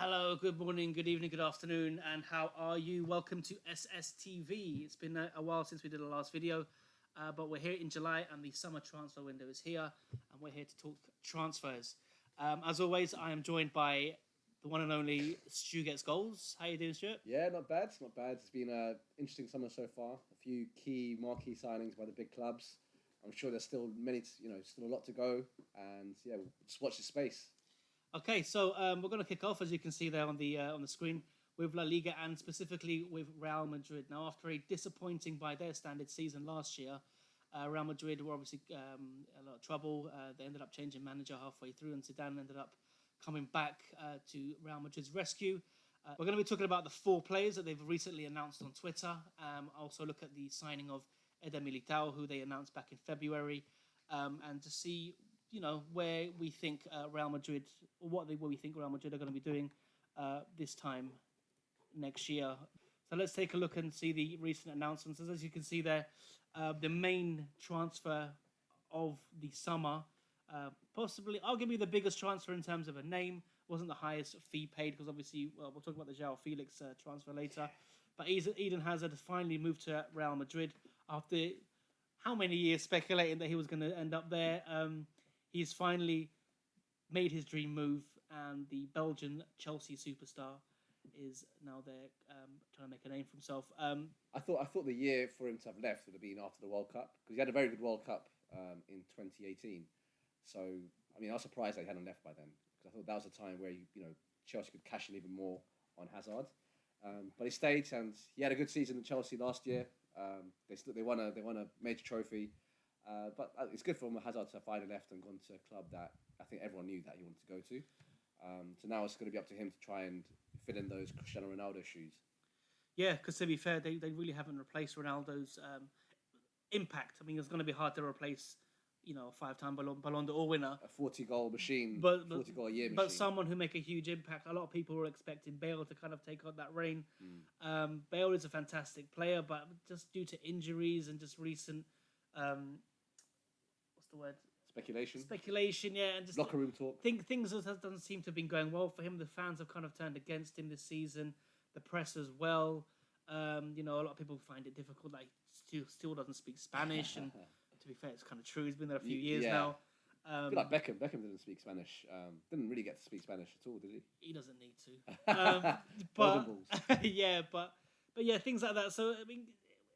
Hello, good morning, good evening, good afternoon, and how are you? Welcome to SSTV. It's been a while since we did the last video, but we're here in July and the summer transfer window is here, and we're here to talk transfers. As always, I am joined by the one and only Stu Gets Goals. How you doing, Stuart? Yeah, not bad, not bad. It's been an interesting summer so far. A few key marquee signings by the big clubs. I'm sure there's still still a lot to go, and yeah, we'll just watch the space. Okay, so we're going to kick off, as you can see there on the screen, with La Liga and specifically with Real Madrid. Now, after a disappointing, by their standard, season last year, Real Madrid were obviously a lot of trouble. They ended up changing manager halfway through, and Zidane ended up coming back to Real Madrid's rescue. We're going to be talking about the 4 players that they've recently announced on Twitter. Also look at the signing of Eder Militao, who they announced back in February, and to see where we think Real Madrid, or what we think Real Madrid are going to be doing this time next year. So let's take a look and see the recent announcements. As you can see there, the main transfer of the summer, possibly, arguably the biggest transfer in terms of a name, wasn't the highest fee paid, because obviously, well, we'll talk about the João Felix transfer later. But Eden Hazard finally moved to Real Madrid after how many years speculating that he was going to end up there. He's finally made his dream move, and the Belgian Chelsea superstar is now there trying to make a name for himself. I thought the year for him to have left would have been after the World Cup, because he had a very good World Cup in 2018. So, I mean, I was surprised that he hadn't left by then, because I thought that was a time where Chelsea could cash in even more on Hazard. But he stayed, and he had a good season in Chelsea last year. They won a major trophy. But it's good for Hazard to have finally left and gone to a club that I think everyone knew that he wanted to go to. So now it's going to be up to him to try and fill in those Cristiano Ronaldo shoes. Yeah, because to be fair, they really haven't replaced Ronaldo's impact. I mean, it's going to be hard to replace, a 5-time Ballon d'Or winner. A 40-goal machine, 40-goal-a-year machine. But someone who make a huge impact. A lot of people were expecting Bale to kind of take on that reign. Bale is a fantastic player, but just due to injuries and just recent... what's the word? Speculation, yeah, and just locker room talk. Things doesn't seem to have been going well for him. The fans have kind of turned against him this season. The press as well. A lot of people find it difficult. Like, still doesn't speak Spanish, and to be fair, it's kind of true. He's been there a few years now. I feel like Beckham. Beckham didn't speak Spanish. Didn't really get to speak Spanish at all, did he? He doesn't need to. But yeah, but yeah, things like that. So I mean,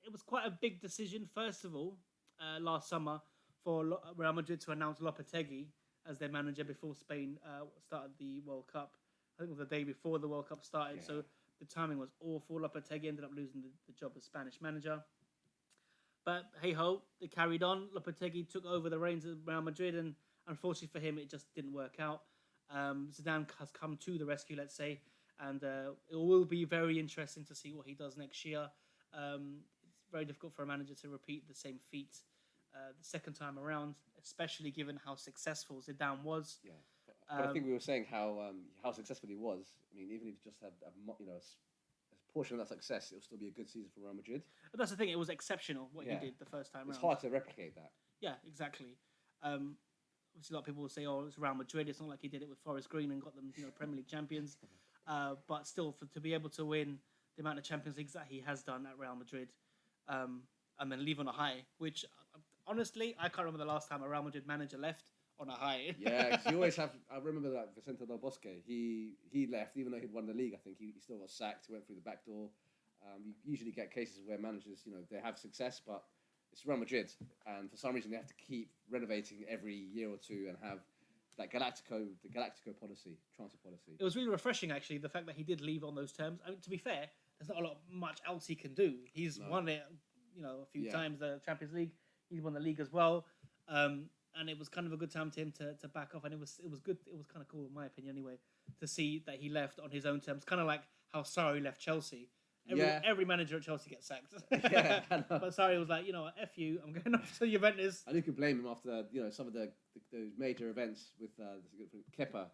it was quite a big decision. First of all, last summer, for Real Madrid to announce Lopetegui as their manager before Spain started the World Cup. I think it was the day before the World Cup started, so the timing was awful. Lopetegui ended up losing the job as Spanish manager. But hey-ho, they carried on. Lopetegui took over the reins of Real Madrid, and unfortunately for him, it just didn't work out. Zidane has come to the rescue, let's say, and it will be very interesting to see what he does next year. It's very difficult for a manager to repeat the same feat the second time around, especially given how successful Zidane was. Yeah, but I think we were saying how successful he was. I mean, even if he just had a portion of that success, it'll still be a good season for Real Madrid. But that's the thing; it was exceptional what he did the first time around. It's hard to replicate that. Yeah, exactly. Obviously, a lot of people will say, "Oh, it's Real Madrid." It's not like he did it with Forest Green and got them, Premier League champions. But still, to be able to win the amount of Champions Leagues that he has done at Real Madrid, and then leave on a high, which honestly, I can't remember the last time a Real Madrid manager left on a high. Yeah, because you always have... I remember that Vicente Del Bosque, he left, even though he'd won the league, I think. He still got sacked, he went through the back door. You usually get cases where managers, they have success, but it's Real Madrid. And for some reason, they have to keep renovating every year or two and have that the Galactico policy, transfer policy. It was really refreshing, actually, the fact that he did leave on those terms. I mean, to be fair, there's not much else he can do. He's won it, a few times, the Champions League. He won the league as well, and it was kind of a good time to him to back off, and it was good. It was kind of cool, in my opinion, anyway, to see that he left on his own terms. Kind of like how Sarri left Chelsea. Every manager at Chelsea gets sacked. Yeah, but Sarri was like, F you, I'm going off to Juventus. And you could blame him after some of those major events with Kepa,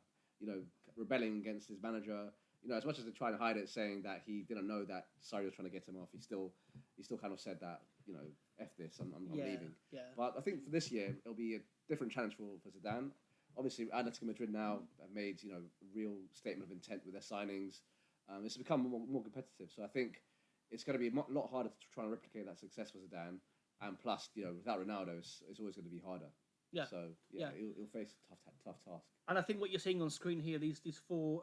rebelling against his manager. As much as they're trying to hide it, saying that he didn't know that Sarri was trying to get him off, he still kind of said that, F this, I'm leaving. Yeah. But I think for this year, it'll be a different challenge for Zidane. obviously Atletico Madrid now have made real statement of intent with their signings. It's become more competitive. So I think it's going to be a lot harder to try and replicate that success for Zidane. And plus, without Ronaldo, it's always going to be harder. Yeah. So he'll face a tough task. And I think what you're seeing on screen here, these four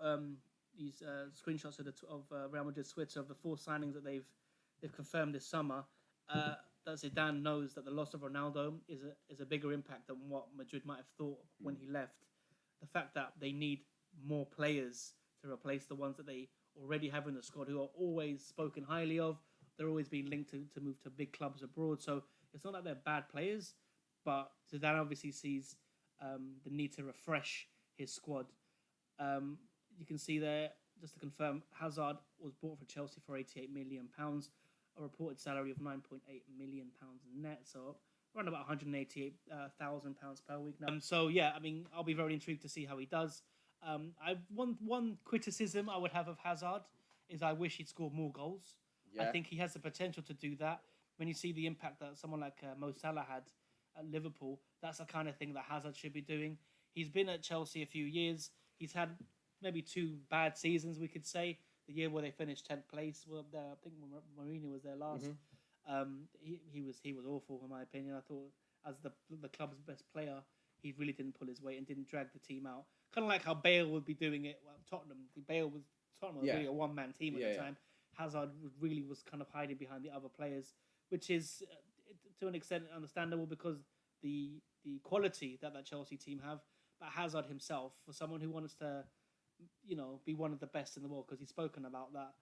screenshots of Real Madrid's Twitter of the four signings that they've confirmed this summer, that Zidane knows that the loss of Ronaldo is a bigger impact than what Madrid might have thought when he left. The fact that they need more players to replace the ones that they already have in the squad, who are always spoken highly of. They're always being linked to move to big clubs abroad. So it's not that they're bad players, but Zidane obviously sees the need to refresh his squad. You can see there, just to confirm, Hazard was bought for Chelsea for £88 million, a reported salary of £9.8 million net, so around about £188,000 per week now. So yeah, I mean, I'll be very intrigued to see how he does. One criticism I would have of Hazard is I wish he'd scored more goals. Yeah. I think he has the potential to do that. When you see the impact that someone like Mo Salah had at Liverpool, that's the kind of thing that Hazard should be doing. He's been at Chelsea a few years. He's had maybe two bad seasons, we could say. The year where they finished 10th place, well, I think Mourinho was there last. He was awful in my opinion. I thought as the club's best player, he really didn't pull his weight and didn't drag the team out. Kind of like how Bale would be doing it. Well, Tottenham was really a one-man team at the time. Hazard really was kind of hiding behind the other players, which is to an extent understandable because the quality that Chelsea team have. But Hazard himself, for someone who wants to, be one of the best in the world, because he's spoken about that,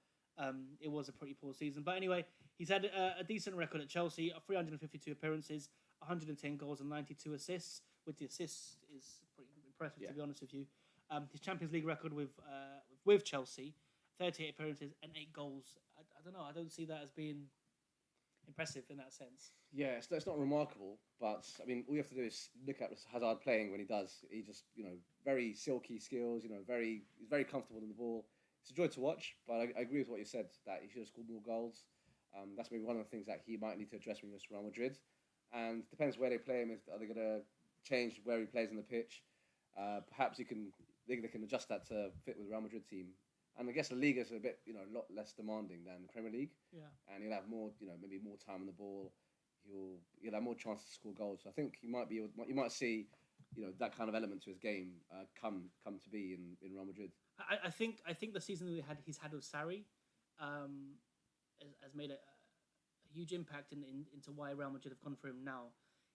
it was a pretty poor season. But anyway, he's had a decent record at Chelsea, 352 appearances, 110 goals and 92 assists, with the assists is pretty impressive, to be honest with you. His Champions League record with Chelsea, 38 appearances and 8 goals. I don't know. I don't see that as being impressive in that sense. Yeah, it's not remarkable, but I mean, all you have to do is look at Hazard playing when he does. He just, very silky skills. He's very comfortable in the ball. It's a joy to watch. But I agree with what you said, that he should have scored more goals. That's maybe one of the things that he might need to address when he goes to Real Madrid. And depends where they play him. Are they going to change where he plays on the pitch? Perhaps they can adjust that to fit with the Real Madrid team. And I guess the Liga is a bit, a lot less demanding than the Premier League. Yeah. And he'll have more, maybe more time on the ball. He'll have more chances to score goals. So I think you might see, that kind of element to his game come to be in Real Madrid. I think the season that he's had with Sarri has made a huge impact into why Real Madrid have gone for him now.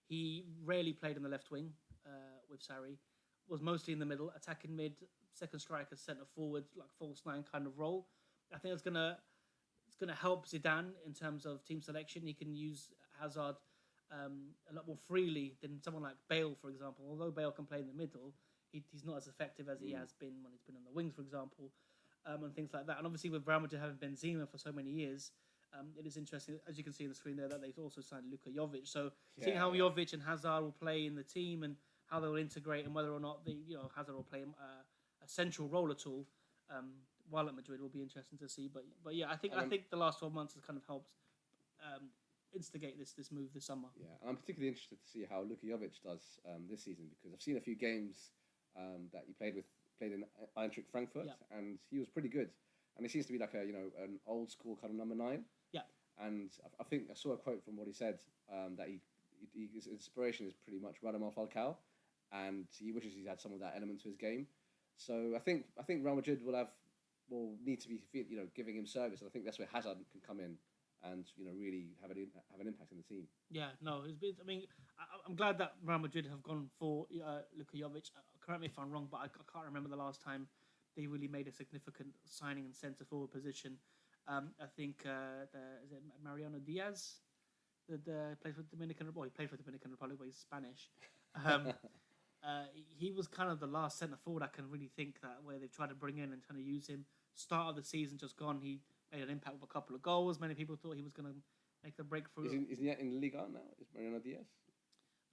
He rarely played on the left wing with Sarri. Was mostly in the middle, attacking mid, second striker, centre forward, like false nine kind of role. I think it's gonna help Zidane in terms of team selection. He can use Hazard a lot more freely than someone like Bale, for example. Although Bale can play in the middle, he's not as effective as he has been when he's been on the wings, for example, and things like that. And obviously with Real Madrid having Benzema for so many years, it is interesting, as you can see on the screen there, that they've also signed Luka Jovic. So seeing how Jovic and Hazard will play in the team and how they will integrate, and whether or not Hazard will play a central role at all while at Madrid will be interesting to see. But yeah, I think the last 12 months has kind of helped instigate this move this summer. Yeah, and I'm particularly interested to see how Luka Jovic does this season, because I've seen a few games that he played in Eintracht Frankfurt, and he was pretty good. And he seems to be like an old school kind of number 9. Yeah. And I think I saw a quote from what he said that his inspiration is pretty much Radamel Falcao, and he wishes he had some of that element to his game. So I think Real Madrid will need to be giving him service, and I think that's where Hazard can come in and really have an impact in the team. Yeah, no, I'm glad that Real Madrid have gone for Luka Jovic. Correct me if I'm wrong, but I can't remember the last time they really made a significant signing in centre forward position. I think is it Mariano Diaz that plays for Dominican Republic. He played for Dominican Republic, but he's Spanish. He was kind of the last centre forward I can really think that where they've tried to bring in and trying to use him. Start of the season just gone. He made an impact with a couple of goals. Many people thought he was going to make the breakthrough. Is he in Liga now? Is Mariano Diaz?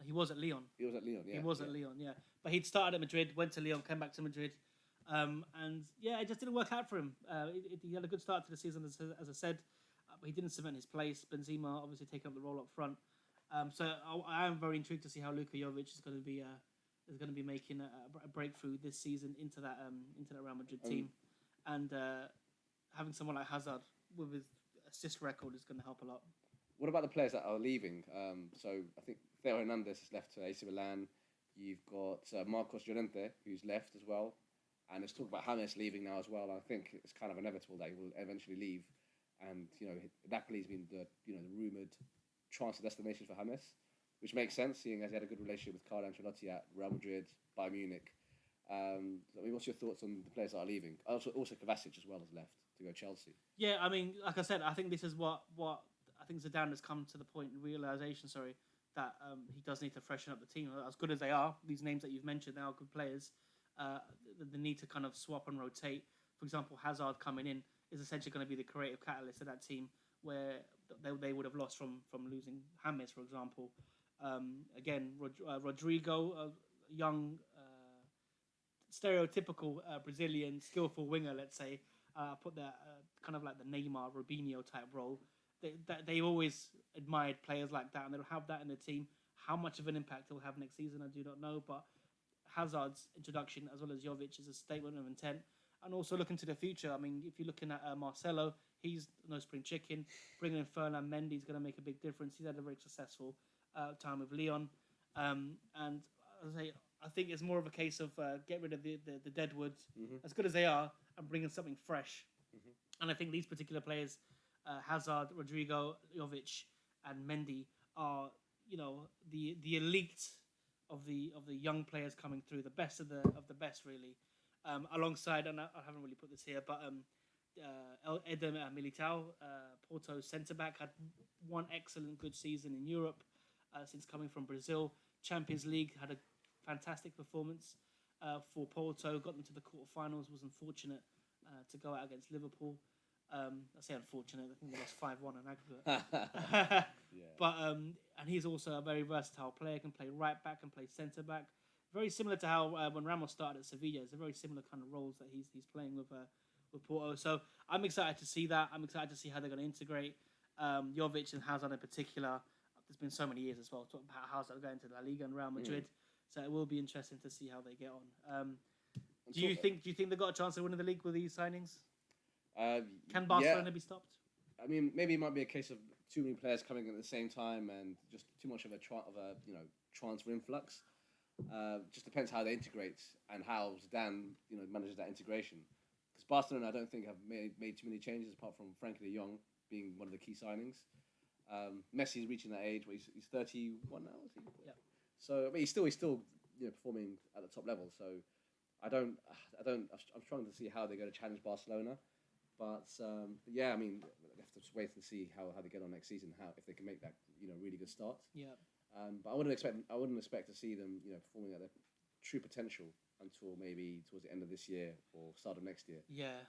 He was at Lyon. He was at Lyon, yeah. He was at Lyon, yeah. But he'd started at Madrid, went to Lyon, came back to Madrid. And yeah, it just didn't work out for him. He had a good start to the season, as I said, but he didn't cement his place. Benzema obviously taking up the role up front. So I am very intrigued to see how Luka Jovic is going to be is going to be making a breakthrough this season into that Real Madrid team, and having someone like Hazard with his assist record is going to help a lot. What about the players that are leaving? So I think Theo Hernandez has left to AC Milan. You've got Marcos Llorente, who's left as well. And there's talk about James leaving now as well. I think it's kind of inevitable that he will eventually leave. And, Napoli's been the rumoured transfer destination for James, which makes sense, seeing as he had a good relationship with K.I.N.E.T.I.K at Real Madrid, Bayern Munich. What's your thoughts on the players that are leaving? Also Kovacic as well has left to go Chelsea. Yeah, I mean, like I said, I think this is what I think Zidane has come to the point in realisation, that he does need to freshen up the team. As good as they are, these names that you've mentioned, they are good players. The need to kind of swap and rotate. For example, Hazard coming in is essentially going to be the creative catalyst of that team, where they would have lost from losing James, for example. Again, Rodrygo, a young, stereotypical Brazilian skillful winger, let's say, put that kind of like the Neymar, Robinho type role. They always admired players like that, and they'll have that in the team. How much of an impact he'll have next season, I do not know, but Hazard's introduction, as well as Jovic, is a statement of intent. And also looking to the future. I mean, if you're looking at Marcelo, he's no spring chicken. Bringing in Ferland, Mendy is going to make a big difference. He's had a very successful time with Lyon. And I think it's more of a case of get rid of the deadwoods, as good as they are, and bring in something fresh. And I think these particular players, Hazard, Rodrygo, Jovic, and Mendy, are the elite of the young players coming through, the best of the best, really. Alongside, and I haven't really put this here, but Eder Militao, Porto's centre-back, had one excellent good season in Europe since coming from Brazil. Champions League, had a fantastic performance for Porto, got them to the quarterfinals, was unfortunate to go out against Liverpool. I say unfortunate, I think they lost 5-1 in aggregate. But and he's also a very versatile player, can play right back and play centre back. Very similar to how when Ramos started at Sevilla, it's a very similar kind of roles that he's playing with Porto. So I'm excited to see that. I'm excited to see how they're going to integrate Jovic and Hazard in particular. There's been so many years as well talking about Hazard going to La Liga and Real Madrid. So it will be interesting to see how they get on. Do you think they've got a chance of winning the league with these signings? Can Barcelona be stopped? I mean, maybe it might be a case of too many players coming at the same time and just too much of a transfer influx. Just depends how they integrate and how Zidane manages that integration. Because Barcelona, I don't think have made too many changes apart from Frankie de Jong being one of the key signings. Messi is reaching that age where he's 31 now. Is he? Yeah. So I mean, he's still performing at the top level. So I'm trying to see how they're going to challenge Barcelona. But yeah, I mean, we have to just wait and see how they get on next season. If they can make that really good start. Yeah. But I wouldn't expect to see them performing at their true potential until maybe towards the end of this year or start of next year. Yeah.